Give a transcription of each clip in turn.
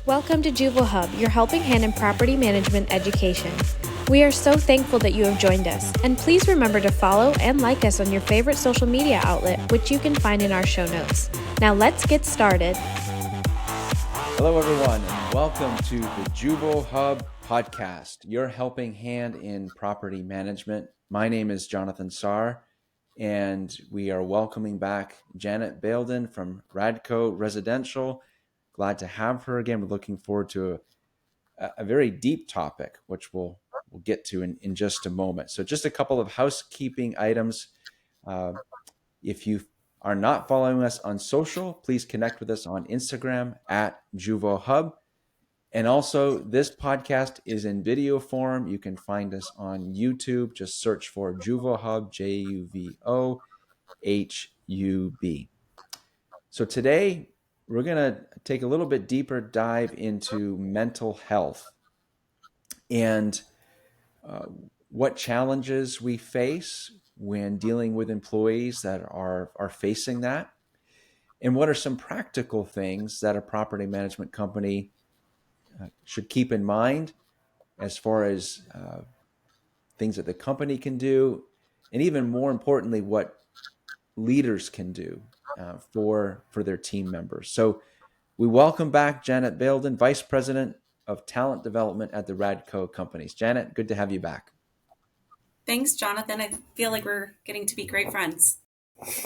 Welcome to Juvo Hub, your helping hand in property management education. We are so thankful that you have joined us, and please remember to follow and like us on your favorite social media outlet, which you can find in our show notes. Now let's get started. Hello everyone, and welcome to the Juvo Hub podcast, your helping hand in property management. My name is Jonathan Saar, and we are welcoming back Janet Baildon from Radco Residential. Glad to have her again. We're looking forward to a very deep topic, which we'll get to in just a moment. So just a couple of housekeeping items. If you are not following us on social, please connect with us on Instagram at Juvo Hub. And also, this podcast is in video form. You can find us on YouTube. Just search for Juvo Hub, Juvohub. So today, we're going to take a little bit deeper dive into mental health and what challenges we face when dealing with employees that are facing that, and what are some practical things that a property management company should keep in mind as far as things that the company can do, and even more importantly, what leaders can do for their team members. So we welcome back Janet Baildon, Vice President of Talent Development at the Radco Companies. Janet, good to have you back. Thanks, Jonathan. I feel like we're getting to be great friends.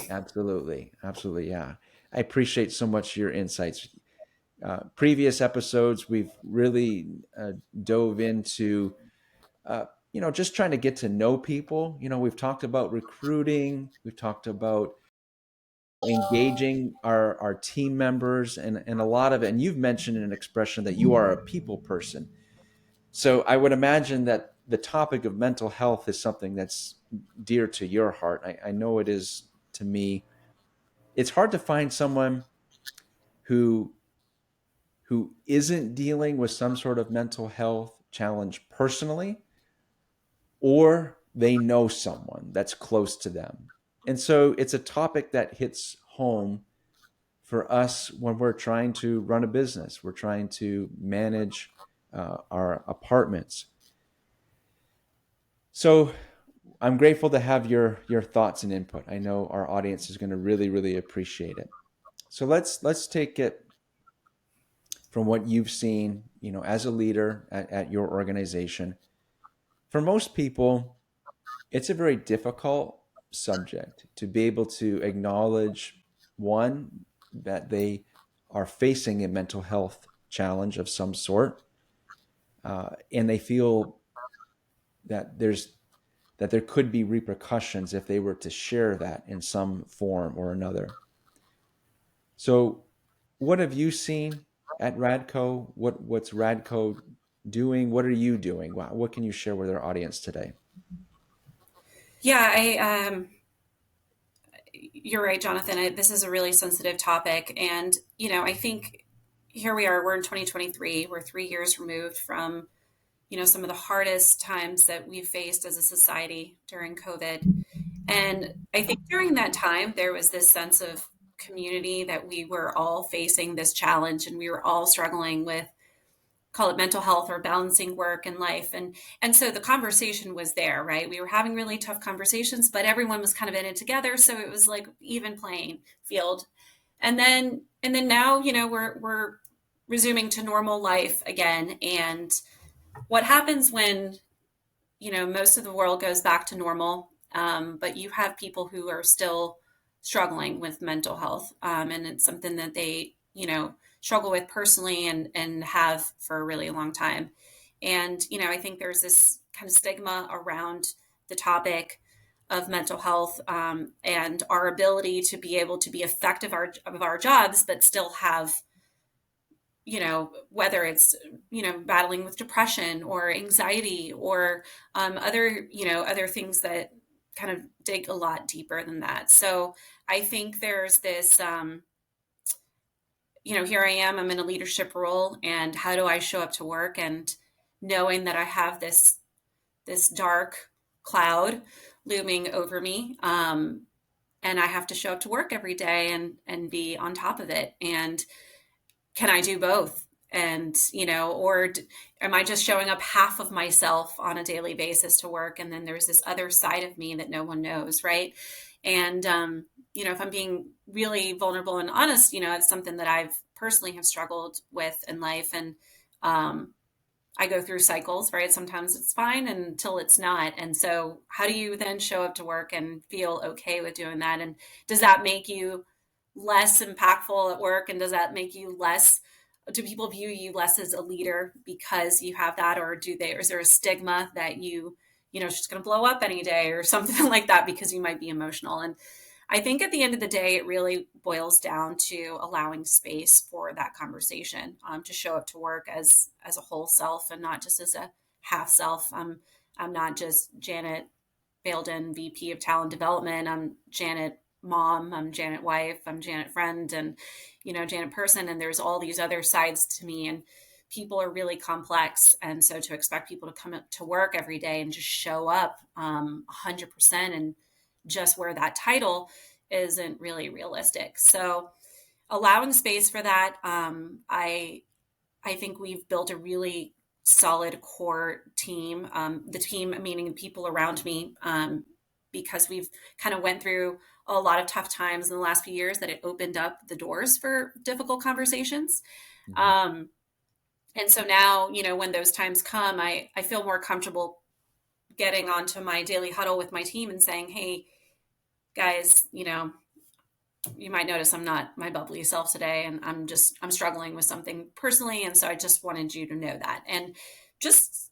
Absolutely. Yeah. I appreciate so much your insights. Previous episodes, we've really dove into, just trying to get to know people. We've talked about recruiting. We've talked about engaging our team members and a lot of it. And you've mentioned an expression that you are a people person. So I would imagine that the topic of mental health is something that's dear to your heart. I know it is to me. It's hard to find someone who isn't dealing with some sort of mental health challenge personally, or they know someone that's close to them. And so it's a topic that hits home for us when we're trying to run a business. We're trying to manage our apartments. So I'm grateful to have your thoughts and input. I know our audience is going to really, really appreciate it. So let's take it from what you've seen, as a leader at your organization. For most people, it's a very difficult subject to be able to acknowledge, one, that they are facing a mental health challenge of some sort, and they feel that there could be repercussions if they were to share that in some form or another. So what have you seen at Radco? What's Radco doing? What are you doing? What can you share with our audience today? Yeah, you're right, Jonathan. This is a really sensitive topic. And, I think here we are, we're in 2023. We're 3 years removed from, some of the hardest times that we've faced as a society during COVID. And I think during that time, there was this sense of community that we were all facing this challenge and we were all struggling with, call it mental health or balancing work and life. And so the conversation was there, right? We were having really tough conversations, but everyone was kind of in it together. So it was like even playing field. And then now, we're resuming to normal life again. And what happens when, most of the world goes back to normal, but you have people who are still struggling with mental health. And it's something that they, struggle with personally and have for a really long time. And, I think there's this kind of stigma around the topic of mental health and our ability to be able to be effective of our jobs, but still have, whether it's, battling with depression or anxiety or other things that kind of dig a lot deeper than that. So I think there's this, here I am, I'm in a leadership role, and how do I show up to work and knowing that I have this dark cloud looming over me. And I have to show up to work every day and be on top of it. And can I do both? And, or am I just showing up half of myself on a daily basis to work? And then there's this other side of me that no one knows. Right. And, if I'm being really vulnerable and honest, it's something that I've personally have struggled with in life. And, I go through cycles, right? Sometimes it's fine until it's not. And so how do you then show up to work and feel okay with doing that? And does that make you less impactful at work? And does that make you less, do people view you less as a leader because you have that? Or is there a stigma that she's going to blow up any day or something like that because you might be emotional? And I think at the end of the day, it really boils down to allowing space for that conversation, to show up to work as a whole self and not just as a half self. I'm not just Janet Baildon, VP of Talent Development. I'm Janet mom. I'm Janet wife. I'm Janet friend, and Janet person. And there's all these other sides to me, and people are really complex. And so to expect people to come up to work every day and just show up 100% and just wear that title isn't really realistic. So allowing space for that, I think we've built a really solid core team. The team meaning people around me, because we've kind of went through a lot of tough times in the last few years that it opened up the doors for difficult conversations. Mm-hmm. And so now, when those times come, I feel more comfortable getting onto my daily huddle with my team and saying, hey, guys, you might notice I'm not my bubbly self today, and I'm struggling with something personally. And so I just wanted you to know that. And just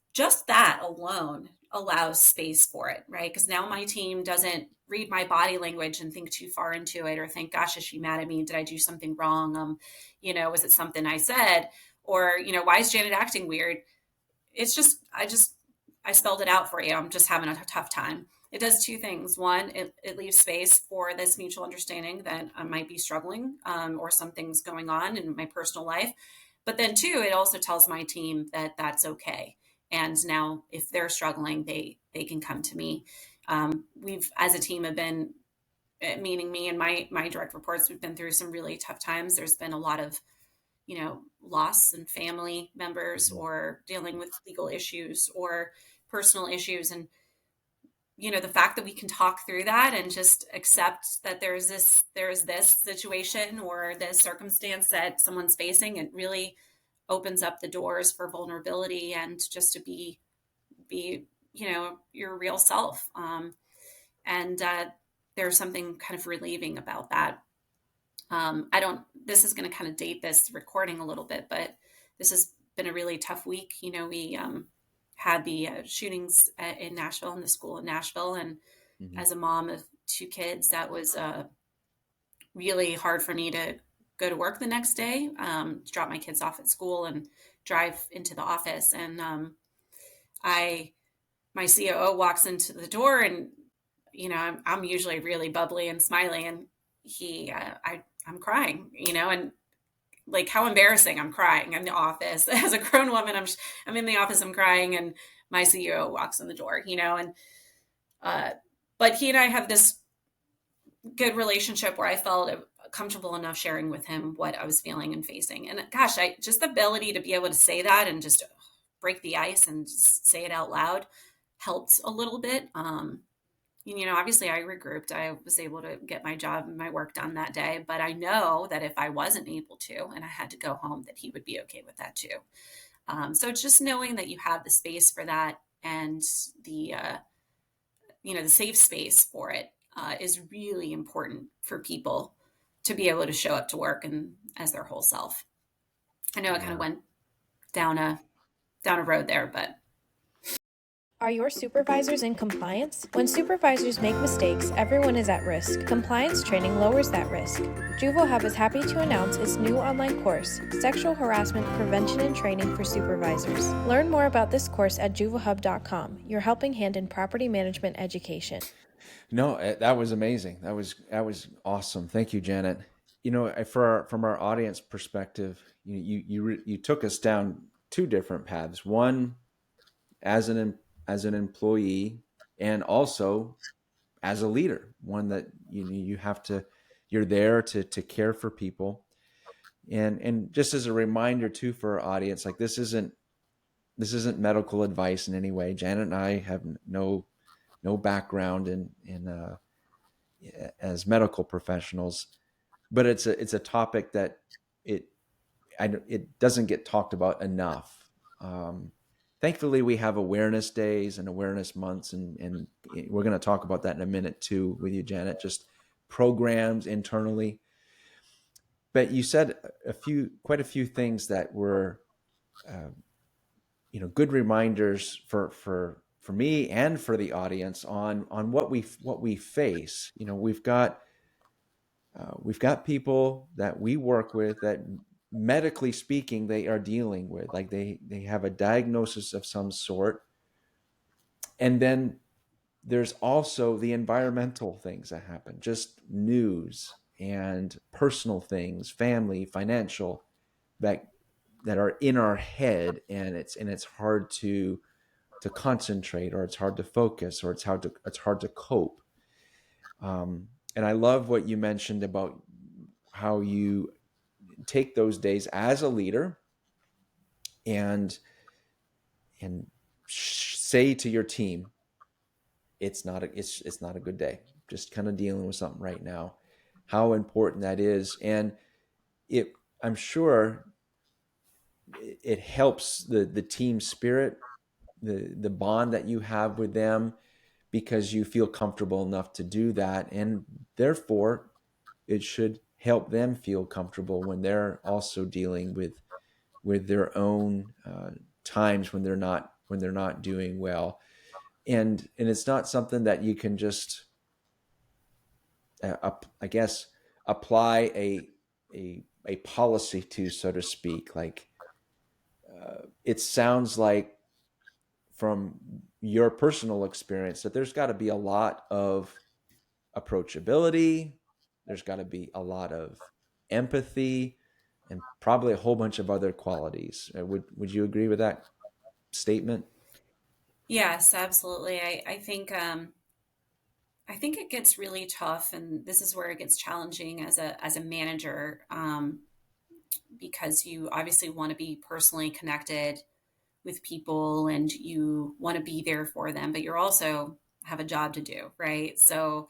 that alone allows space for it, right? Because now my team doesn't read my body language and think too far into it, or think, gosh, is she mad at me? Did I do something wrong? Was it something I said? Or, why is Janet acting weird? It's just, I spelled it out for you. I'm just having a tough time. It does two things. One, it leaves space for this mutual understanding that I might be struggling, or something's going on in my personal life. But then two, it also tells my team that that's okay. And now if they're struggling, they can come to me. We've, as a team, have been, meaning me and my direct reports, we've been through some really tough times. There's been a lot of loss and family members, Mm-hmm. or dealing with legal issues or personal issues. And, the fact that we can talk through that and just accept that there's this situation or this circumstance that someone's facing, it really opens up the doors for vulnerability and just to be, your real self. And there's something kind of relieving about that. This is going to kind of date this recording a little bit, but this has been a really tough week. We had the shootings in Nashville, in the school in Nashville. And Mm-hmm. as a mom of two kids, that was really hard for me to go to work the next day, to drop my kids off at school and drive into the office. And my COO walks into the door, and, I'm usually really bubbly and smiley. And I'm crying, and like, how embarrassing, I'm crying in the office as a grown woman. I'm in the office, I'm crying, and my CEO walks in the door, and but he and I have this good relationship where I felt comfortable enough sharing with him what I was feeling and facing. And gosh, just the ability to be able to say that and just break the ice and just say it out loud helped a little bit. Obviously I regrouped. I was able to get my job and my work done that day, but I know that if I wasn't able to and I had to go home, that he would be okay with that too. So it's just knowing that you have the space for that, and the safe space for it is really important for people to be able to show up to work and as their whole self. I know I kind Yeah. of went down a road there, but Are your supervisors in compliance? When supervisors make mistakes, everyone is at risk. Compliance training lowers that risk. Juvo Hub is happy to announce its new online course, Sexual Harassment Prevention and Training for Supervisors. Learn more about this course at juvohub.com, your helping hand in property management education. No, that was amazing. That was awesome. Thank you, Janet. From our audience perspective, you took us down two different paths. One, as an employee, and also as a leader. One that you're there to care for people. And just as a reminder too for our audience, like this isn't medical advice in any way. Janet and I have no background in as medical professionals, but it's a topic that it it doesn't get talked about enough. Um, Thankfully, we have awareness days and awareness months, and we're going to talk about that in a minute too with you, Janet. Just programs internally. But you said quite a few things that were, uh, good reminders for me and for the audience on what we face. We've got people that we work with that, medically speaking, they are dealing with, like they have a diagnosis of some sort. And then there's also the environmental things that happen, just news and personal things, family, financial, that are in our head, and it's hard to concentrate, or it's hard to focus, or it's hard to cope. And I love what you mentioned about how you take those days as a leader and say to your team, it's not a good day. Just kind of dealing with something right now. How important that is, and I'm sure it helps the team spirit, the bond that you have with them, because you feel comfortable enough to do that, and therefore it should help them feel comfortable when they're also dealing with their own times when they're not doing well. And it's not something that you can just I guess apply a policy to, so to speak. Like it sounds like from your personal experience that there's got to be a lot of approachability, there's got to be a lot of empathy, and probably a whole bunch of other qualities. Would you agree with that statement? Yes, absolutely. I think it gets really tough, and this is where it gets challenging as a manager, because you obviously want to be personally connected with people and you want to be there for them, but you're also have a job to do, right? So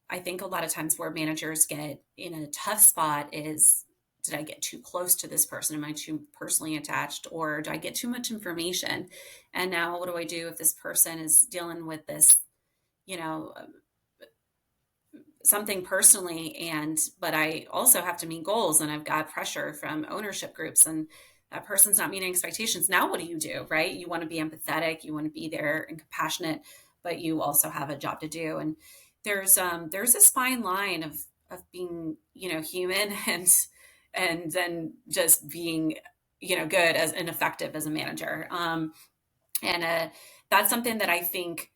I think a lot of times where managers get in a tough spot is, did I get too close to this person? Am I too personally attached, or do I get too much information? And now what do I do if this person is dealing with this, you know, something personally, and but I also have to meet goals, and I've got pressure from ownership groups, and that person's not meeting expectations. Now what do, right? You want to be empathetic, you want to be there and compassionate, but you also have a job to do. And there's this fine line of being, human and then just being, good as and effective as a manager. And That's something that I think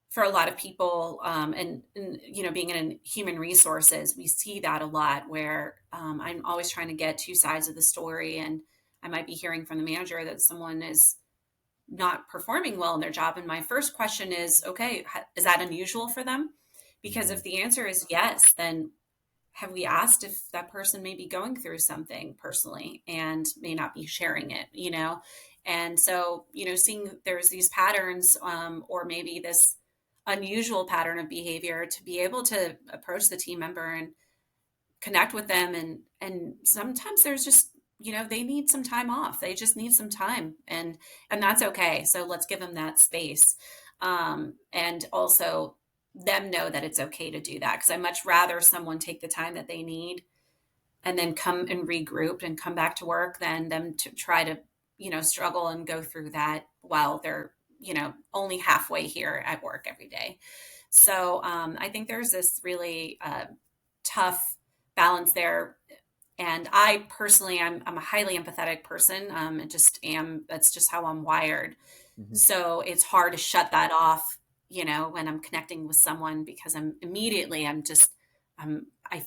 for a lot of people, being in human resources, we see that a lot where I'm always trying to get two sides of the story, and I might be hearing from the manager that someone is not performing well in their job, and my first question is, okay, is that unusual for them? Because Mm-hmm. if the answer is yes, then have we asked if that person may be going through something personally and may not be sharing it? And so, seeing there's these patterns, or maybe this unusual pattern of behavior, to be able to approach the team member and connect with them. And sometimes there's just, they need some time off. They just need some time, and that's okay. So let's give them that space. And also them know that it's okay to do that, because I much rather someone take the time that they need and then come and regroup and come back to work than them to try to, struggle and go through that while they're, only halfway here at work every day. So I think there's this really tough balance there. And I personally, I'm a highly empathetic person. And just am, that's just how I'm wired. Mm-hmm. So it's hard to shut that off, when I'm connecting with someone, because I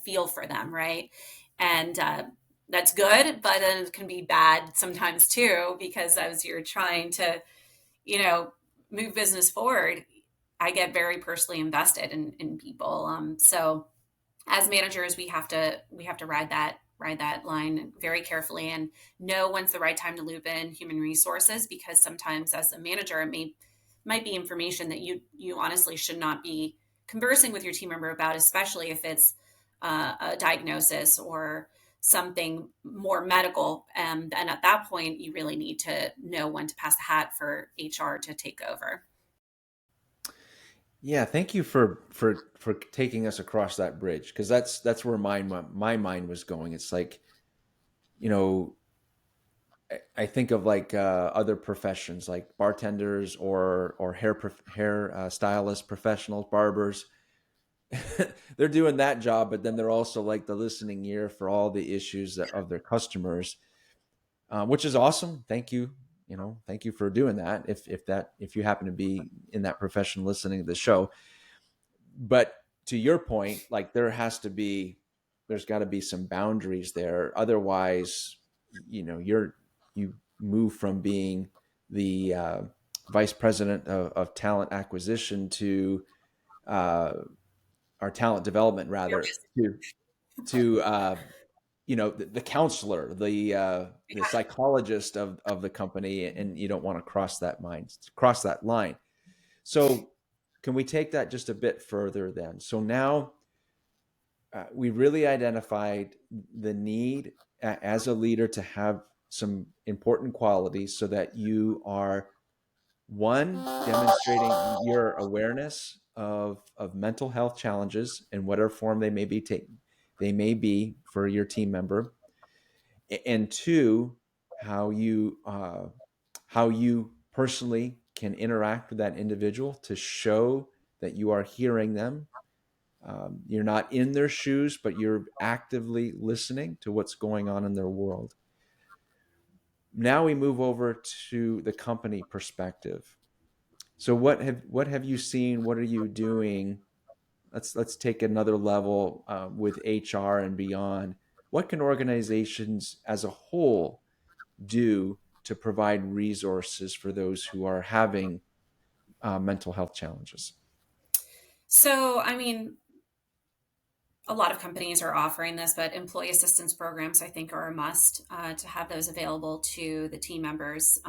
feel for them. Right. And that's good, but then it can be bad sometimes too, because as you're trying to, you know, move business forward, I get very personally invested in people. So as managers, we have to ride ride that line very carefully and know when's the right time to loop in human resources, because sometimes as a manager, might be information that you honestly should not be conversing with your team member about, especially if it's a diagnosis or something more medical. And at that point, you really need to know when to pass the hat for HR to take over. Yeah, thank you for taking us across that bridge, because that's where my mind was going. It's like, you know, I think of like other professions like bartenders or hair stylist professionals, barbers. They're doing that job, but then they're also like the listening ear for all the issues of their customers, which is awesome. Thank you. Thank you for doing that. If you happen to be in that profession listening to the show, but to your point, like there's got to be some boundaries there. Otherwise, you move from being the vice president of talent acquisition to uh, our talent development, rather, to the counselor, the psychologist of the company, and you don't want to cross that line. So can we take that just a bit further then? So now we really identified the need as a leader to have some important qualities so that you are, one, demonstrating your awareness of mental health challenges in whatever form they may be for your team member, and two, how you personally can interact with that individual to show that you are hearing them. You're not in their shoes, but you're actively listening to what's going on in their world. Now we move over to the company perspective. So what have you seen? What are you doing? Let's take another level with HR and beyond. What can organizations as a whole do to provide resources for those who are having mental health challenges? So, I mean, a lot of companies are offering this, but employee assistance programs, I think, are a must to have those available to the team members,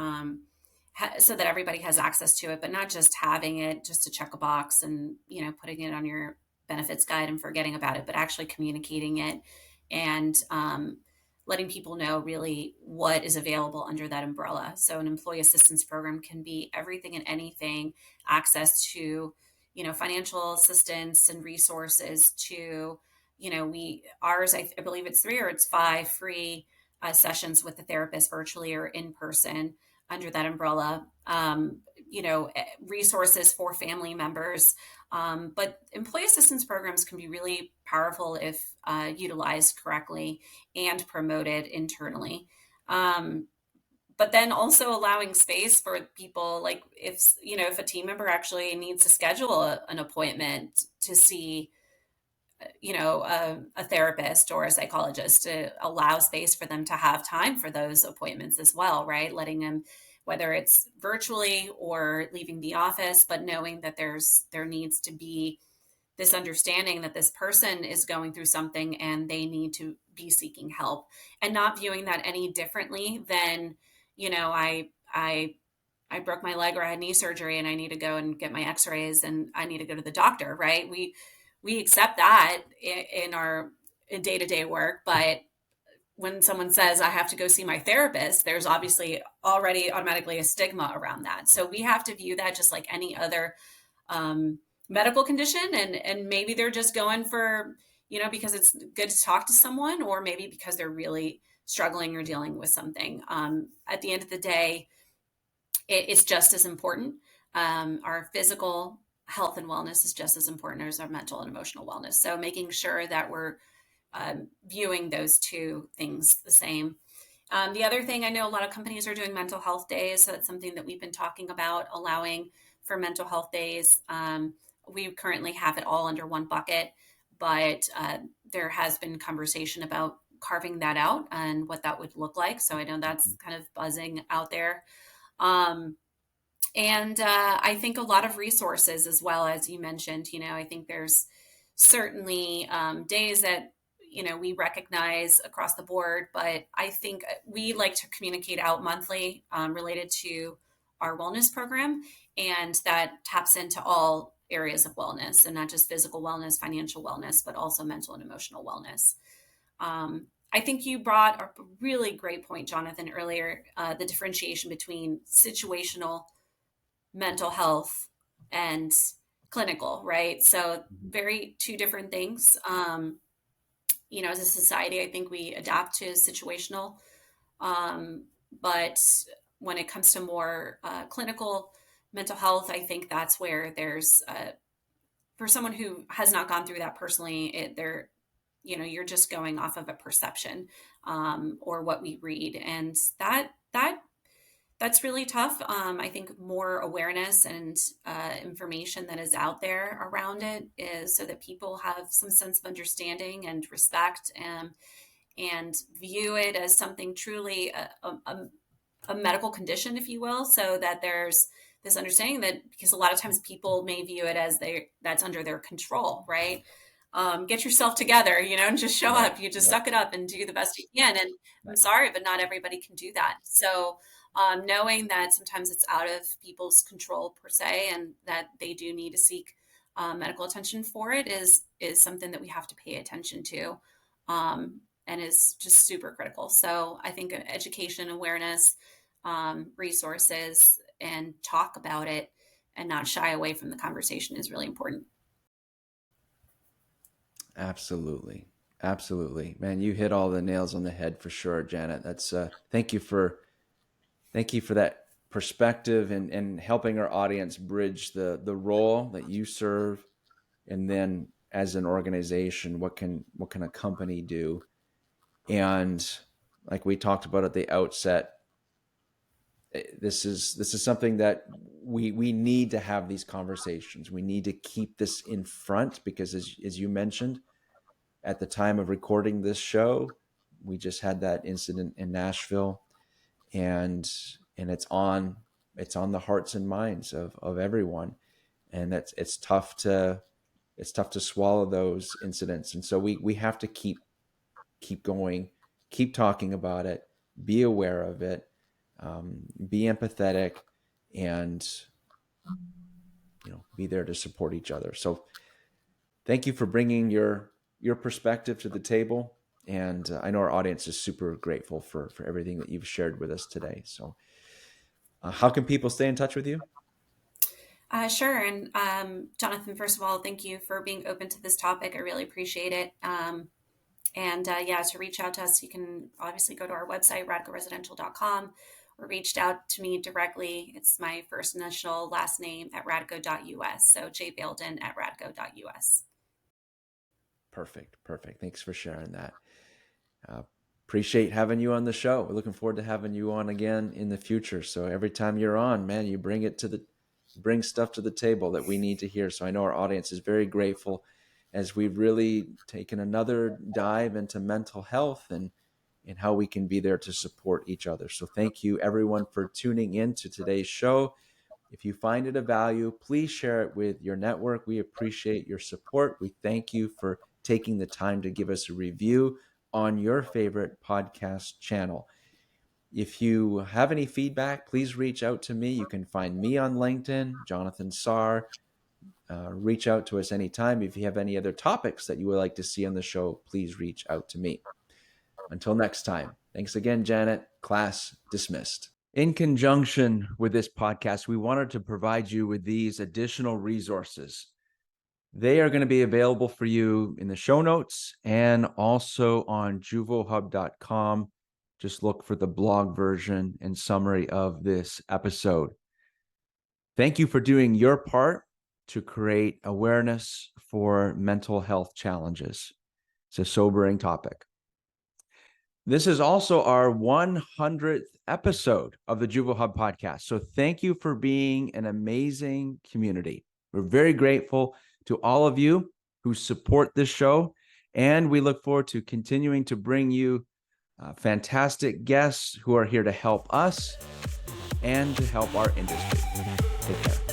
so that everybody has access to it, but not just having it just to check a box and, putting it on your benefits guide and forgetting about it, but actually communicating it and letting people know really what is available under that umbrella. So an employee assistance program can be everything and anything, access to, financial assistance and resources to, I believe it's 3 or it's 5 free sessions with the therapist virtually or in person under that umbrella. Resources for family members. But employee assistance programs can be really powerful if utilized correctly and promoted internally. But then also allowing space for people, like if a team member actually needs to schedule an appointment to see a therapist or a psychologist, to allow space for them to have time for those appointments as well, right? Letting them, whether it's virtually or leaving the office, but knowing that there needs to be this understanding that this person is going through something and they need to be seeking help, and not viewing that any differently than, I broke my leg or I had knee surgery and I need to go and get my x-rays and I need to go to the doctor, right? We accept that in our day-to-day work, but when someone says I have to go see my therapist, there's obviously already automatically a stigma around that. So we have to view that just like any other medical condition, and maybe they're just going for, because it's good to talk to someone, or maybe because they're really struggling or dealing with something. At the end of the day, it's just as important. Our physical health and wellness is just as important as our mental and emotional wellness. So making sure that we're viewing those two things the same. The other thing, I know a lot of companies are doing mental health days. So that's something that we've been talking about, allowing for mental health days. We currently have it all under one bucket, but there has been conversation about carving that out and what that would look like. So I know that's kind of buzzing out there. And I think a lot of resources as well, as you mentioned. I think there's certainly days that we recognize across the board, but I think we like to communicate out monthly related to our wellness program. And that taps into all areas of wellness, and not just physical wellness, financial wellness, but also mental and emotional wellness. I think you brought a really great point, Jonathan, earlier, the differentiation between situational mental health and clinical, right? So very two different things. As a society, I think we adapt to situational, but when it comes to more clinical mental health, I think that's where there's for someone who has not gone through that personally, you're just going off of a perception or what we read, and that's really tough. I think more awareness and information that is out there around it is so that people have some sense of understanding and respect, and view it as something truly a medical condition, if you will, so that there's this understanding that, because a lot of times people may view it as that's under their control, right? Get yourself together, and just show up. You just suck it up and do the best you can. And I'm sorry, but not everybody can do that. So knowing that sometimes it's out of people's control per se, and that they do need to seek medical attention for it is something that we have to pay attention to, and is just super critical. So I think education, awareness, resources, and talk about it and not shy away from the conversation is really important. Absolutely. Absolutely. Man, you hit all the nails on the head for sure, Janet. That's thank you for that perspective and helping our audience bridge the role that you serve, and then as an organization, what can a company do? And like we talked about at the outset, this is something that we need to have these conversations. We need to keep this in front, because as you mentioned, at the time of recording this show, we just had that incident in Nashville, and it's on the hearts and minds of everyone. And it's tough to swallow those incidents. And so we have to keep going, keep talking about it, be aware of it, be empathetic, and be there to support each other. So thank you for bringing your perspective to the table. And I know our audience is super grateful for everything that you've shared with us today. So how can people stay in touch with you? Sure. And Jonathan, first of all, thank you for being open to this topic. I really appreciate it. To reach out to us, you can obviously go to our website, radicoresidential.com, or reached out to me directly. It's my first initial last name at radico.us. So Baildon at radico.us. Perfect. Thanks for sharing that. Appreciate having you on the show. We're looking forward to having you on again in the future. So every time you're on, man, you bring stuff to the table that we need to hear. So I know our audience is very grateful, as we've really taken another dive into mental health and how we can be there to support each other. So thank you everyone for tuning in to today's show. If you find it of value, please share it with your network. We appreciate your support. We thank you for taking the time to give us a review on your favorite podcast channel. If you have any feedback, please reach out to me. You can find me on LinkedIn, Jonathan Saar. Reach out to us anytime. If you have any other topics that you would like to see on the show, please reach out to me. Until next time, thanks again, Janet. Class dismissed. In conjunction with this podcast, we wanted to provide you with these additional resources. They are going to be available for you in the show notes and also on juvohub.com. Just look for the blog version and summary of this episode. Thank you for doing your part to create awareness for mental health challenges. It's a sobering topic. This is also our 100th episode of the Juvo Hub podcast. So thank you for being an amazing community. We're very grateful to all of you who support this show, and we look forward to continuing to bring you fantastic guests who are here to help us and to help our industry. Take care.